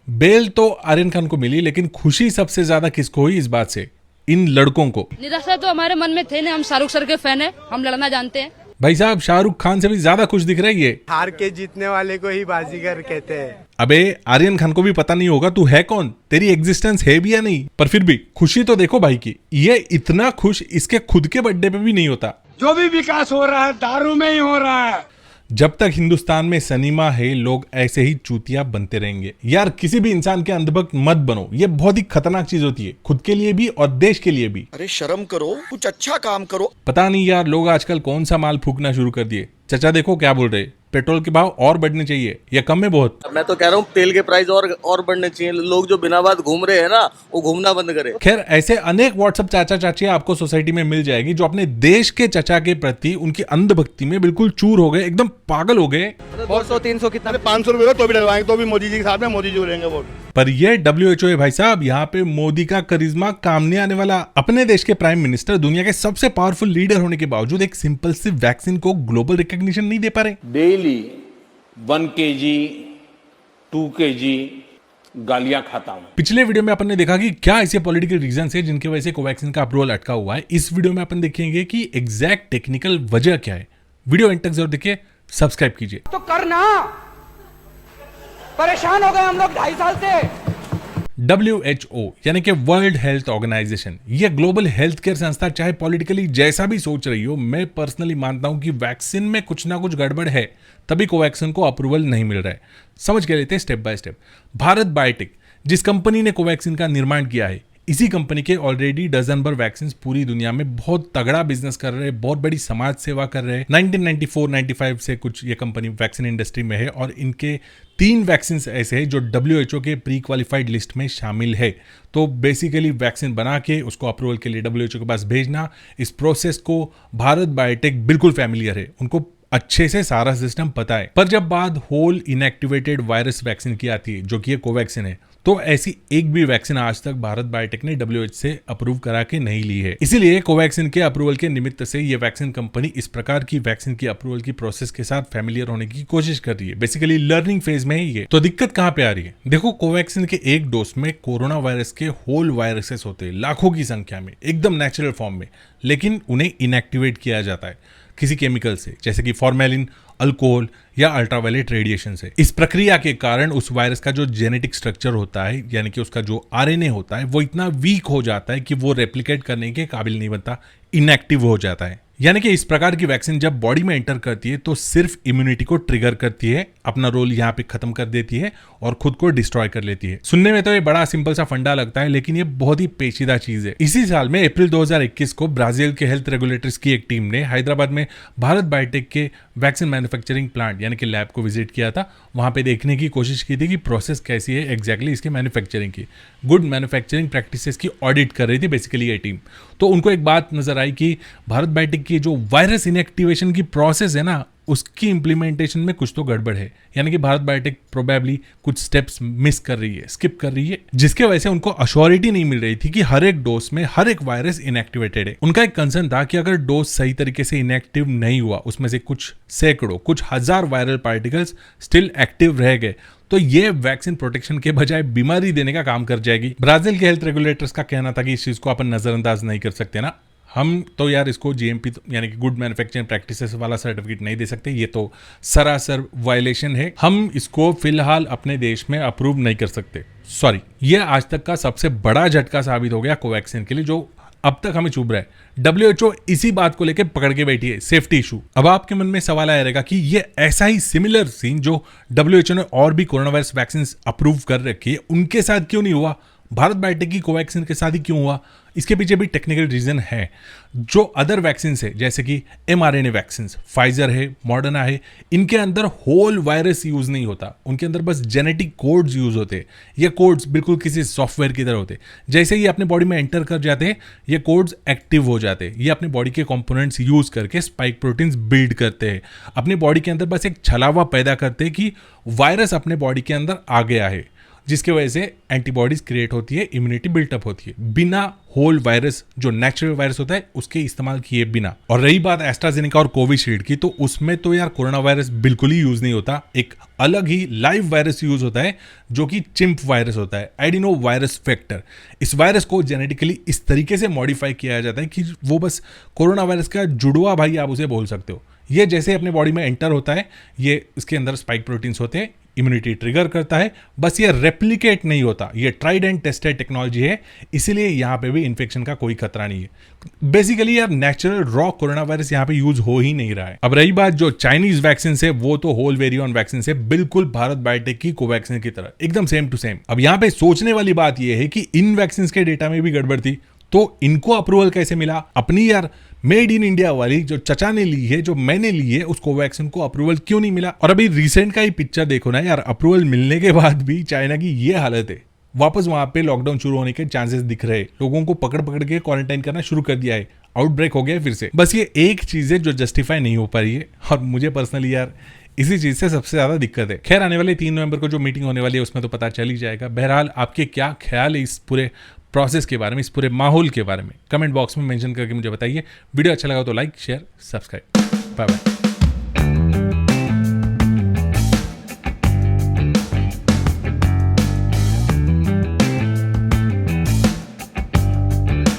Bell तो आर्यन खान को मिली, लेकिन खुशी सबसे ज्यादा किसको हुई इस बात से? इन लड़कों को। निराशा तो हमारे मन में थे ना, हम शाहरुख सर के फैन है, हम लड़ना जानते हैं। भाई साहब, शाहरुख खान से भी ज्यादा खुश दिख रहा है ये। हार के जीतने वाले को ही बाजीगर कहते हैं। अबे आर्यन खान को भी पता नहीं होगा तू है कौन, तेरी एग्जिस्टेंस है भी या नहीं, पर फिर भी खुशी तो देखो भाई की। ये इतना खुश इसके खुद के बर्थडे पे भी नहीं होता। जो भी विकास हो रहा है दारू में ही हो रहा है। जब तक हिंदुस्तान में सिनेमा है, लोग ऐसे ही चूतिया बनते रहेंगे। यार किसी भी इंसान के अंधभक्त मत बनो, ये बहुत ही खतरनाक चीज होती है, खुद के लिए भी और देश के लिए भी। अरे शर्म करो, कुछ अच्छा काम करो। पता नहीं यार, लोग आजकल कौन सा माल फूकना शुरू कर दिए। चाचा देखो क्या बोल रहे, पेट्रोल के भाव और बढ़ने चाहिए या कम में बहुत? मैं तो कह रहा हूँ तेल के प्राइस और बढ़ने चाहिए। लोग जो बिना बात घूम रहे हैं ना, वो घूमना बंद करे। खैर, ऐसे अनेक व्हाट्सएप चाचा चाचियां आपको सोसाइटी में मिल जाएगी जो अपने देश के चचा के प्रति उनकी अंधभक्ति में बिल्कुल चूर हो गए, एकदम पागल हो गए। 200-300 कितना? 500 रुपए तो भी डलवाएंगे तो भी मोदी जी के साथ में मोदी जी रहेंगे वोट। पर ये WHO है भाई साहब, यहाँ पे मोदी का करिश्मा काम नहीं आने वाला। अपने देश के प्राइम मिनिस्टर दुनिया के सबसे पावरफुल लीडर होने के बावजूद एक सिंपल सी वैक्सीन को ग्लोबल रिकॉग्निशन नहीं दे पा रहे। डेली 1 kg 2 kg गालियां खाता हूं। पिछले वीडियो में अपन ने देखा कि क्या ऐसे पॉलिटिकल रीजन है जिनकी वजह से कोवैक्सीन का अप्रूवल अटका हुआ है। इस वीडियो में अपन देखेंगे कि एग्जैक्ट टेक्निकल वजह क्या है। वीडियो एंड तक जरूर देखिए, सब्सक्राइब कीजिए। तो करना, परेशान हो गए हम लोग 2.5 साल से। WHO यानी कि वर्ल्ड हेल्थ ऑर्गेनाइजेशन, यह ग्लोबल हेल्थ केयर संस्था चाहे पॉलिटिकली जैसा भी सोच रही हो, मैं पर्सनली मानता हूं कि वैक्सीन में कुछ ना कुछ गड़बड़ है, तभी कोवैक्सीन को अप्रूवल नहीं मिल रहा है। समझ के लेते हैं step by step. Bharat biotech, जिस कंपनी ने कोवैक्सीन का निर्माण किया है, इसी कंपनी के ऑलरेडी डजन भर वैक्सीन पूरी दुनिया में बहुत तगड़ा बिजनेस कर रहे हैं, बहुत बड़ी समाज सेवा कर रहे हैं। 1994-95 से कुछ ये कंपनी वैक्सीन इंडस्ट्री में है और इनके 3 वैक्सीन ऐसे हैं जो WHO के प्री क्वालिफाइड लिस्ट में शामिल है। तो बेसिकली वैक्सीन बना के उसको अप्रूवल के लिए WHO के पास भेजना, इस प्रोसेस को भारत बायोटेक बिल्कुल फैमिलियर है, उनको अच्छे से सारा सिस्टम पता है। पर जब बात होल इनएक्टिवेटेड वायरस वैक्सीन की आती है, जो कि ये कोवैक्सीन है, तो ऐसी एक भी वैक्सीन आज तक भारत बायोटेक ने WHO से अप्रूव करा के नहीं ली है। इसीलिए कोवैक्सीन के अप्रूवल के निमित्त से ये वैक्सीन कंपनी इस प्रकार की वैक्सीन की अप्रूवल की प्रोसेस के साथ फैमिलियर होने की कोशिश कर रही है। बेसिकली लर्निंग फेज में ही ये। तो दिक्कत कहां पे आ रही है? देखो, कोवैक्सीन के एक डोज में कोरोना वायरस के होल वायरसेस होते हैं, लाखों की संख्या में, एकदम नेचुरल फॉर्म में, लेकिन उन्हें इनएक्टिवेट किया जाता है किसी केमिकल से, जैसे कि फॉर्मेलिन, अल्कोहल या अल्ट्रावायलेट रेडिएशन से। इस प्रक्रिया के कारण उस वायरस का जो जेनेटिक स्ट्रक्चर होता है, यानी कि उसका जो RNA होता है, वो इतना वीक हो जाता है कि वो रेप्लिकेट करने के काबिल नहीं बनता, इनएक्टिव हो जाता है। यानी कि इस प्रकार की वैक्सीन जब बॉडी में एंटर करती है तो सिर्फ इम्यूनिटी को ट्रिगर करती है, अपना रोल यहाँ पे खत्म कर देती है और खुद को डिस्ट्रॉय कर लेती है। सुनने में तो ये बड़ा सिंपल सा फंडा लगता है, लेकिन ये बहुत ही पेचीदा चीज है। इसी साल में अप्रैल 2021 को ब्राजील के हेल्थ रेगुलेटर्स की एक टीम ने हैदराबाद में भारत बायोटेक के वैक्सीन मैन्युफैक्चरिंग प्लांट यानी कि लैब को विजिट किया था। वहां पे देखने की कोशिश की थी कि प्रोसेस कैसी है एग्जैक्टली इसके मैन्युफैक्चरिंग की। गुड मैन्युफैक्चरिंग प्रैक्टिसेस की ऑडिट कर रही थी बेसिकली ये टीम। तो उनको एक बात नजर आई कि भारत बायोटेक की जो वायरस इनएक्टिवेशन की प्रोसेस है ना, उसकी इंप्लीमेंटेशन में कुछ तो गड़बड़ है। यानी कि भारत बायोटेक प्रोबेबली कुछ स्टेप्स मिस कर रही है, स्किप कर रही है, जिसके वजह से उनको अश्योरिटी नहीं मिल रही थी कि हर एक डोज में हर एक वायरस इनएक्टिवेटेड है। उनका एक कंसर्न था कि अगर डोज सही तरीके से इनएक्टिव नहीं हुआ, उसमें से कुछ सैकड़ों, कुछ हजार वायरल पार्टिकल्स स्टिल एक्टिव रह गए, तो ये वैक्सीन प्रोटेक्शन के बजाय बीमारी देने का काम कर जाएगी। ब्राजील के हेल्थ रेगुलेटर्स का कहना था कि इस चीज को अपन नजरअंदाज नहीं कर सकते ना, हम तो यार इसको GMP यानी कि गुड मैन्युफैक्चरिंग प्रैक्टिसेस वाला सर्टिफिकेट नहीं दे सकते, ये तो सरासर वायलेशन है, हम इसको फिलहाल अपने देश में अप्रूव नहीं कर सकते। सॉरी, ये आज तक का सबसे बड़ा झटका साबित हो गया कोवैक्सीन के लिए, जो अब तक हमें चुभ रहा है। WHO इसी बात को लेकर पकड़ के बैठी है, सेफ्टी इशू। अब आपके मन में सवाल आया रहेगा कि ये ऐसा ही सिमिलर सीन जो WHO ने और भी कोरोना वायरस वैक्सीन अप्रूव कर रखी है, उनके साथ क्यों नहीं हुआ, भारत बायोटेक की कोवैक्सीन के साथ ही क्यों हुआ? इसके पीछे भी टेक्निकल रीजन है। जो अदर वैक्सीन है जैसे कि mRNA वैक्सीन, फाइजर है, मॉडर्ना है, इनके अंदर होल वायरस यूज नहीं होता, उनके अंदर बस जेनेटिक कोड्स यूज होते हैं। ये कोड्स बिल्कुल किसी सॉफ्टवेयर की तरह होते हैं, जैसे ही अपने बॉडी में एंटर कर जाते हैं ये कोड्स एक्टिव हो जाते हैं। ये अपने बॉडी के कंपोनेंट्स यूज करके स्पाइक प्रोटीन्स बिल्ड करते हैं, अपने बॉडी के अंदर बस एक छलावा पैदा करते हैं कि वायरस अपने बॉडी के अंदर आ गया है। जिसकी वजह से एंटीबॉडीज क्रिएट होती है, इम्यूनिटी बिल्टअप होती है, बिना होल वायरस जो नेचुरल वायरस होता है उसके इस्तेमाल किए बिना। और रही बात एस्ट्राजेनेका और कोविशील्ड की, तो उसमें तो यार कोरोना वायरस बिल्कुल ही यूज नहीं होता, एक अलग ही लाइव वायरस यूज होता है जो कि चिम्प वायरस होता है, एडिनो वायरस वेक्टर। इस वायरस को जेनेटिकली इस तरीके से मॉडिफाई किया जाता है कि वो बस कोरोना वायरस का जुड़वा भाई आप उसे बोल सकते हो। ये जैसे अपने बॉडी में एंटर होता है, ये इसके अंदर स्पाइक प्रोटीन्स होते हैं, इम्यूनिटी ट्रिगर करता है, बस ये रेप्लिकेट नहीं होता। ये ट्राइड एंड टेस्टेड टेक्नोलॉजी है, इसीलिए यहाँ पे भी इन्फेक्शन का कोई खतरा नहीं है। बेसिकली यार नेचुरल रॉ कोरोना वायरस यहाँ पे यूज हो ही नहीं रहा है। अब रही बात जो चाइनीज वैक्सीन से, वो तो होल वेरिएंट वैक्सीन से बिल्कुल भारत बायोटेक की कोवैक्सीन की तरह एकदम सेम टू सेम। अब यहाँ पे सोचने वाली बात यह है कि इन वैक्सीन के डेटा में भी गड़बड़ थी, तो इनको अप्रूवल कैसे मिला? अपनी यार मेड इन इंडिया वाली जो चचा ने ली है, जो मैंने ली है, उस कोवैक्सीन को अप्रूवल क्यों नहीं मिला? और अभी रिसेंट का ही पिक्चर देखो ना यार, अप्रूवल मिलने के बाद भी चाइना की ये हालत है। वापस वहां पे लॉकडाउन शुरू होने के चांसेस दिख रहे हैं, लोगों को पकड़ पकड़ के क्वारंटाइन करना शुरू कर दिया है, आउटब्रेक हो गया फिर से। बस ये एक चीज है जो जस्टिफाई नहीं हो पा रही है, और मुझे पर्सनली यार इसी चीज से सबसे ज्यादा दिक्कत है। खैर आने वाले 3 नवंबर को जो मीटिंग होने वाली है उसमें तो पता चल ही जाएगा। बहरहाल आपके क्या ख्याल है इस पूरे प्रोसेस के बारे में, इस पूरे माहौल के बारे में, कमेंट बॉक्स में मेंशन करके मुझे बताइए। वीडियो अच्छा लगा तो like, share, subscribe. Bye bye.